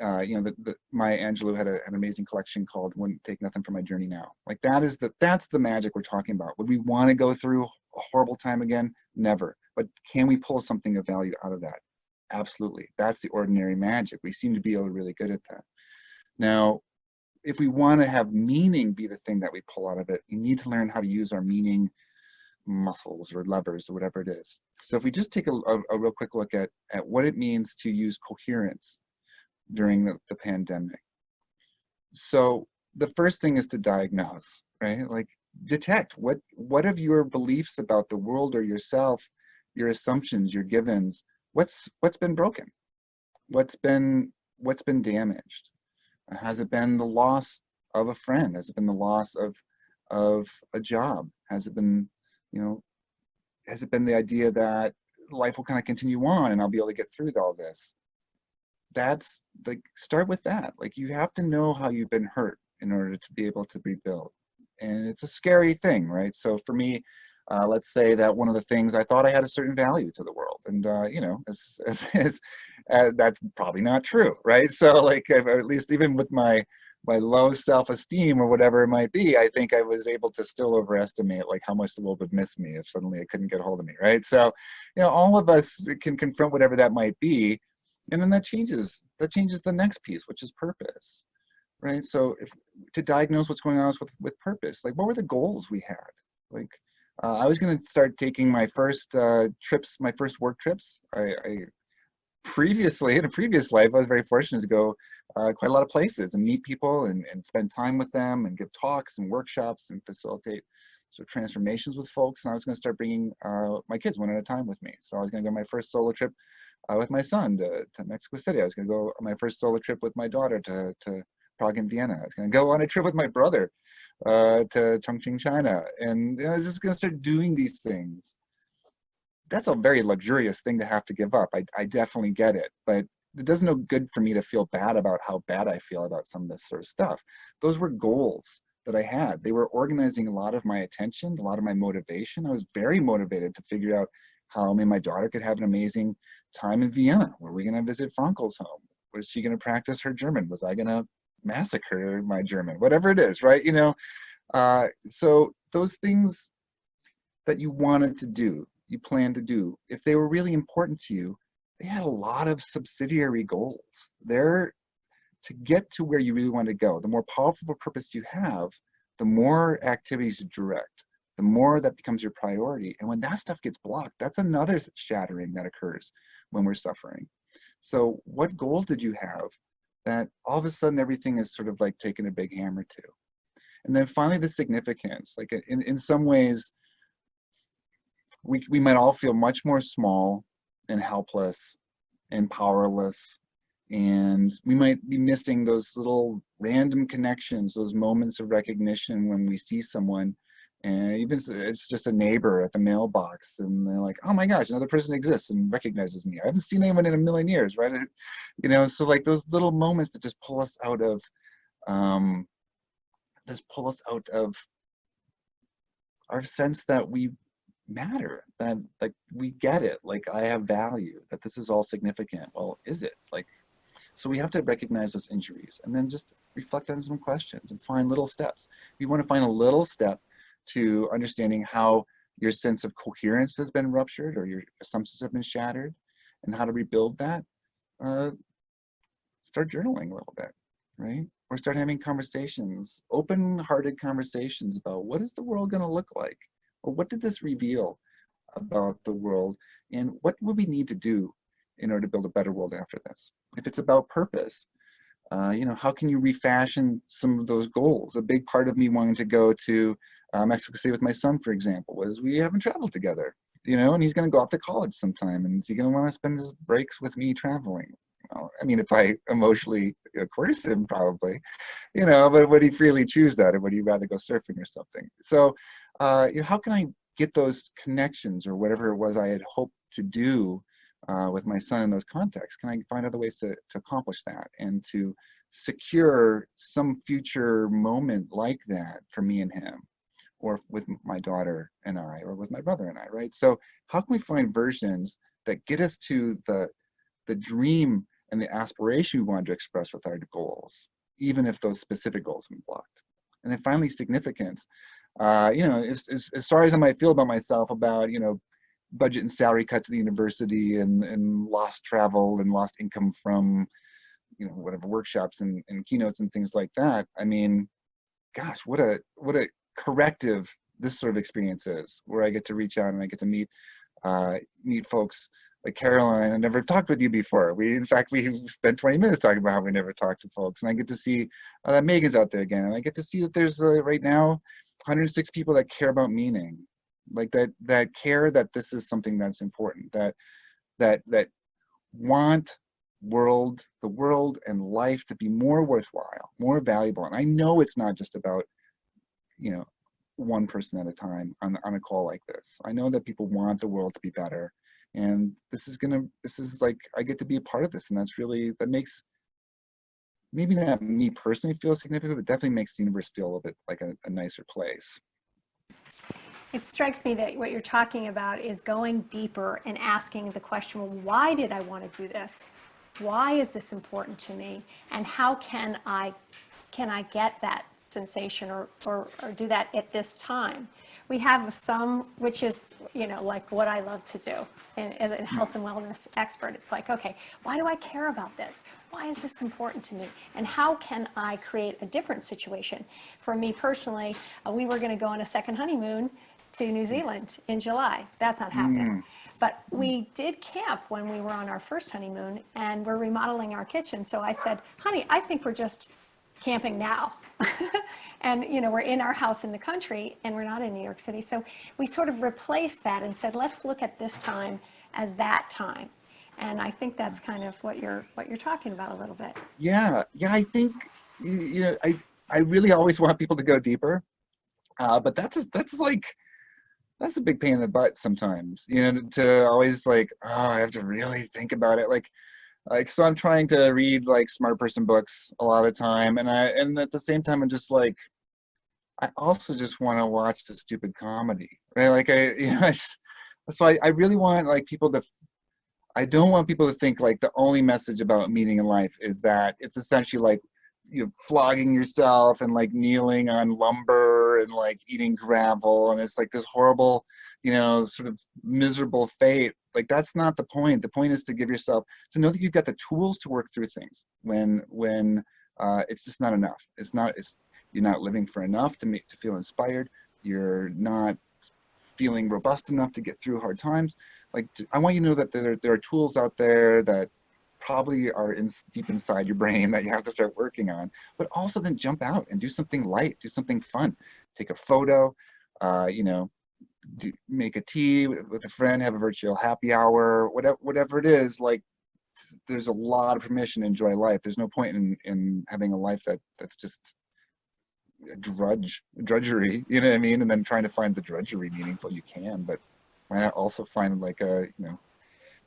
Maya Angelou had an amazing collection called "Wouldn't Take Nothing from My Journey Now." Like that's the magic we're talking about. Would we want to go through a horrible time again? Never. But can we pull something of value out of that? Absolutely. That's the ordinary magic. We seem to be able to really good at that. Now, if we want to have meaning be the thing that we pull out of it, we need to learn how to use our meaning muscles or levers or whatever it is. So if we just take a real quick look at what it means to use coherence during the pandemic. So the first thing is to diagnose, right? Like detect what of your beliefs about the world or yourself, your assumptions, your givens, what's been broken? What's been damaged? Has it been the loss of a friend? Has it been the loss of a job? Has it been, you know, has it been the idea that life will kind of continue on and I'll be able to get through all this? That's like, start with that. Like, you have to know how you've been hurt in order to be able to rebuild. And it's a scary thing, right? So for me, let's say that one of the things I thought I had a certain value to the world, and that's probably not true, right? So like, or at least even with my low self-esteem or whatever it might be, I think I was able to still overestimate like how much the world would miss me if suddenly it couldn't get a hold of me, right? So, all of us can confront whatever that might be, and then that changes the next piece, which is purpose, right? So if to diagnose what's going on with purpose, like what were the goals we had? Like I was going to start taking my first trips, my first work trips. I previously, in a previous life, I was very fortunate to go quite a lot of places and meet people and spend time with them and give talks and workshops and facilitate sort of transformations with folks. And I was going to start bringing my kids one at a time with me. So I was going to go on my first solo trip with my son to Mexico City. I was going to go on my first solo trip with my daughter to Prague and Vienna. I was going to go on a trip with my brother to Chongqing, China. And I was just going to start doing these things. That's a very luxurious thing to have to give up. I definitely get it, but it does no good for me to feel bad about how bad I feel about some of this sort of stuff. Those were goals that I had. They were organizing a lot of my attention, a lot of my motivation. I was very motivated to figure out how me and my daughter could have an amazing time in Vienna. Were we going to visit Frankel's home? Was she going to practice her German? Was I going to massacre my German? Whatever it is, right? So those things that you wanted to do, you planned to do, if they were really important to you, they had a lot of subsidiary goals. They're to get to where you really want to go. The more powerful purpose you have, the more activities you direct, the more that becomes your priority. And when that stuff gets blocked, that's another shattering that occurs when we're suffering. So what goals did you have that all of a sudden everything is sort of like taking a big hammer to? And then finally, the significance. Like in some ways, we might all feel much more small and helpless and powerless, and we might be missing those little random connections, those moments of recognition when we see someone, and even if it's just a neighbor at the mailbox, and they're like, oh my gosh, another person exists and recognizes me. I haven't seen anyone in a million years, right? So like those little moments that just pull us out of our sense that we matter, that like we get it, like I have value, that this is all significant. Well, is it? Like, so we have to recognize those injuries and then just reflect on some questions and find little steps. If you want to find a little step to understanding how your sense of coherence has been ruptured or your assumptions have been shattered and how to rebuild that, uh, start journaling a little bit, right? Or start having conversations, open-hearted conversations about what is the world going to look like? Or what did this reveal about the world? And what would we need to do in order to build a better world after this? If it's about purpose, how can you refashion some of those goals? A big part of me wanting to go to Mexico City with my son, for example, was we haven't traveled together, and he's going to go off to college sometime, and is he going to want to spend his breaks with me traveling? Well, I mean, if I emotionally coerce him, probably, but would he freely choose that, or would he rather go surfing or something? So, how can I get those connections or whatever it was I had hoped to do with my son in those contexts? Can I find other ways to accomplish that and to secure some future moment like that for me and him, or with my daughter and I, or with my brother and I, right? So how can we find versions that get us to the dream and the aspiration we wanted to express with our goals, even if those specific goals have been blocked? And then finally, significance. As sorry as I might feel about myself about, budget and salary cuts at the university and lost travel and lost income from, whatever workshops and keynotes and things like that. I mean, gosh, what a corrective this sort of experience is, where I get to reach out and I get to meet folks like Caroline. I never talked with you before. In fact, we spent 20 minutes talking about how we never talked to folks. And I get to see that Megan's out there again. And I get to see that there's right now 106 people that care about meaning, like that care that this is something that's important, that want the world and life to be more worthwhile, more valuable. And I know it's not just about, one person at a time on a call like this. I know that people want the world to be better. And this is like, I get to be a part of this. And that makes maybe not me personally feel significant, but definitely makes the universe feel a little bit like a nicer place. It strikes me that what you're talking about is going deeper and asking the question, well, why did I want to do this? Why is this important to me? And how can I get that sensation or do that at this time? We have some, which is, like what I love to do. And as a health and wellness expert, it's like, okay, why do I care about this? Why is this important to me? And how can I create a different situation? For me personally, we were going to go on a second honeymoon to New Zealand in July. That's not happening. But we did camp when we were on our first honeymoon, and we're remodeling our kitchen. So I said, honey, I think we're just camping now. And, we're in our house in the country and we're not in New York City. So we sort of replaced that and said, let's look at this time as that time. And I think that's kind of what you're talking about a little bit. Yeah. I think, I really always want people to go deeper. But that's a big pain in the butt sometimes, to always like, oh, I have to really think about it. So I'm trying to read like smart person books a lot of the time. And at the same time, I'm just like, I also just want to watch the stupid comedy, right? Like so I really want like I don't want people to think like the only message about meaning in life is that it's essentially like, flogging yourself and like kneeling on lumber and like eating gravel. And it's like this horrible, sort of miserable fate. Like that's not the point. The point is to know that you've got the tools to work through things when it's just not enough. You're not living for enough to feel inspired. You're not feeling robust enough to get through hard times. Like I want you to know that there are tools out there that probably are deep inside your brain that you have to start working on, but also then jump out and do something light, do something fun, take a photo, make a tea with a friend, have a virtual happy hour, whatever it is. Like there's a lot of permission to enjoy life. There's no point in having a life that's just drudgery, you know what I mean? And then trying to find the drudgery meaningful. You can, but why not also find like a,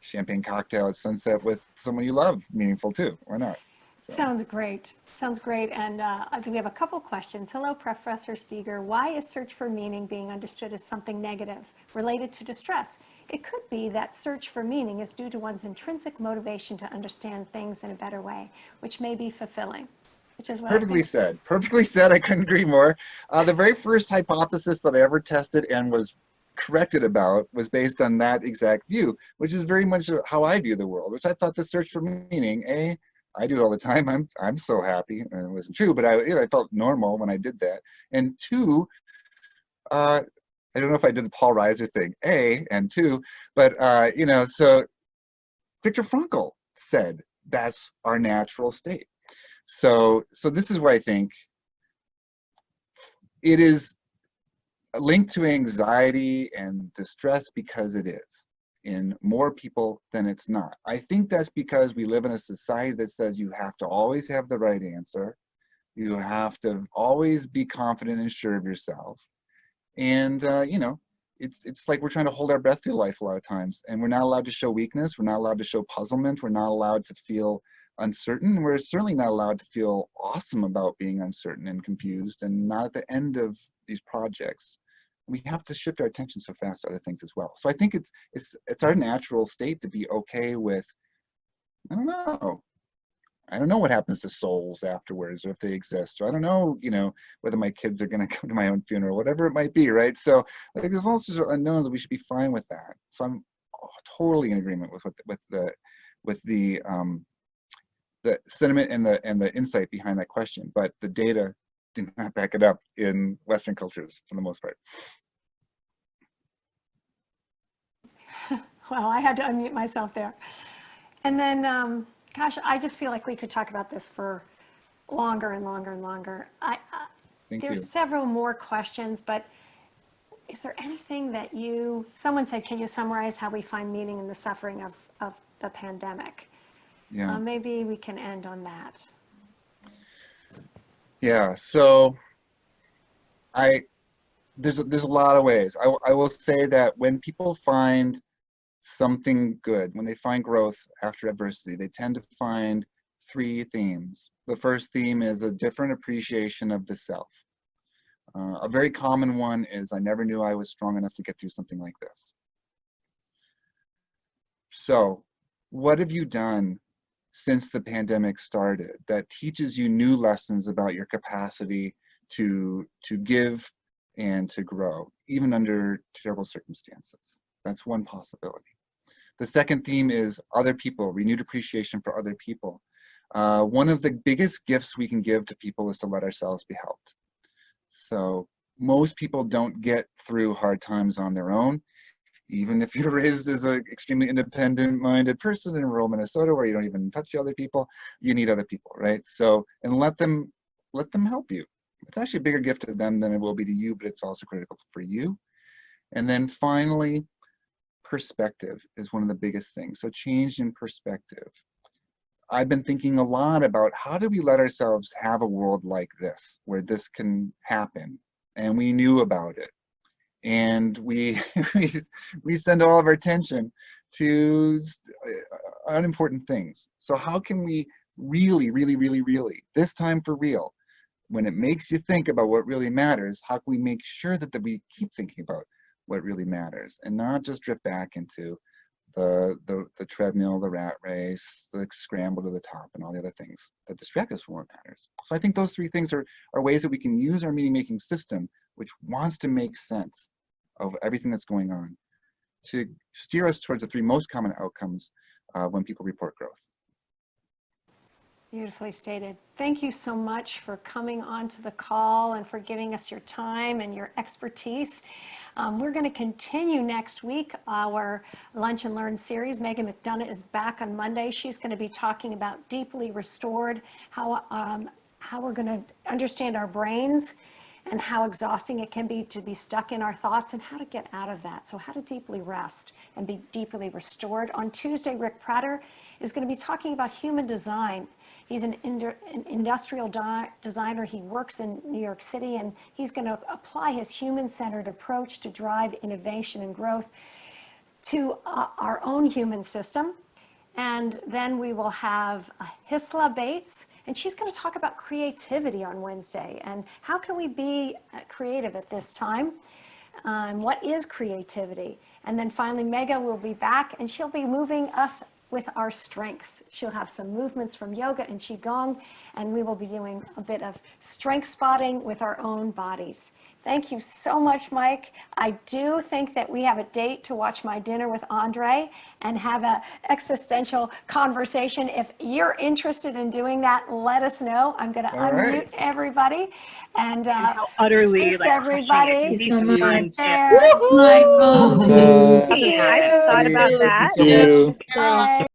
champagne cocktail at sunset with someone you love meaningful too? Why not? So. Sounds great. Sounds great. And I think we have a couple questions. Hello, Professor Steger. Why is search for meaning being understood as something negative related to distress? It could be that search for meaning is due to one's intrinsic motivation to understand things in a better way, which may be fulfilling, which is what I Perfectly think. said. Perfectly said. I couldn't agree more. The very first hypothesis that I ever tested and was corrected about was based on that exact view, which is very much how I view the world, which I thought the search for meaning, I do it all the time. I'm so happy. And it wasn't true, but I felt normal when I did that. And two, I don't know if I did the Paul Reiser thing, and two, but so Viktor Frankl said that's our natural state. So this is where I think it is linked to anxiety and distress because it is in more people than it's not. I think that's because we live in a society that says you have to always have the right answer. You have to always be confident and sure of yourself. And, it's like we're trying to hold our breath through life a lot of times. And we're not allowed to show weakness. We're not allowed to show puzzlement. We're not allowed to feel uncertain. We're certainly not allowed to feel awesome about being uncertain and confused, and not at the end of these projects. We have to shift our attention so fast to other things as well. So I think it's our natural state to be okay with, I don't know. I don't know what happens to souls afterwards, or if they exist, or I don't know, whether my kids are going to come to my own funeral, whatever it might be, right? So like, there's all sorts of unknowns that we should be fine with that. So I'm totally in agreement with the sentiment and the insight behind that question, but the data do not back it up in Western cultures for the most part. Well, I had to unmute myself there. And then, gosh, I just feel like we could talk about this for longer and longer and longer. Thank you. There's several more questions, but is there anything that someone said, can you summarize how we find meaning in the suffering of the pandemic? Yeah. Maybe we can end on that. Yeah. So there's a lot of ways. I will say that when people find something good, when they find growth after adversity, they tend to find three themes. The first theme is a different appreciation of the self. A very common one is, I never knew I was strong enough to get through something like this. So what have you done since the pandemic started that teaches you new lessons about your capacity to give and to grow, even under terrible circumstances? That's one possibility. The second theme is other people, renewed appreciation for other people. One of the biggest gifts we can give to people is to let ourselves be helped. So most people don't get through hard times on their own. Even if you're raised as an extremely independent-minded person in rural Minnesota where you don't even touch other people, you need other people, right? So, and let them help you. It's actually a bigger gift to them than it will be to you, but it's also critical for you. And then finally, perspective is one of the biggest things. So change in perspective. I've been thinking a lot about how do we let ourselves have a world like this, where this can happen, and we knew about it. And we send all of our attention to unimportant things. So how can we really, really, really, really, this time for real, when it makes you think about what really matters, how can we make sure that we keep thinking about what really matters and not just drift back into the treadmill, the rat race, the scramble to the top, and all the other things that distract us from what matters. So I think those three things are ways that we can use our meaning-making system, which wants to make sense of everything that's going on, to steer us towards the three most common outcomes when people report growth. Beautifully stated. Thank you so much for coming on to the call and for giving us your time and your expertise. We're going to continue next week our Lunch and Learn series. Megan McDonough is back on Monday. She's going to be talking about deeply restored, how we're going to understand our brains and how exhausting it can be to be stuck in our thoughts and how to get out of that. So how to deeply rest and be deeply restored. On Tuesday, Rick Prater is going to be talking about human design. He's an industrial designer. He works in New York City, and he's going to apply his human-centered approach to drive innovation and growth to our own human system. And then we will have Hisla Bates, And she's going to talk about creativity on Wednesday and how can we be creative at this time. What is creativity? And then finally, Mega will be back and she'll be moving us with our strengths. She'll have some movements from yoga and Qigong, and we will be doing a bit of strength spotting with our own bodies. Thank you so much, Mike. I do think that we have a date to watch My Dinner with Andre and have an existential conversation. If you're interested in doing that, let us know. I'm going to unmute everybody. And how utterly thanks, everybody. Thank you so much. There. Michael. Good. I haven't thought about that. Thank you. Bye.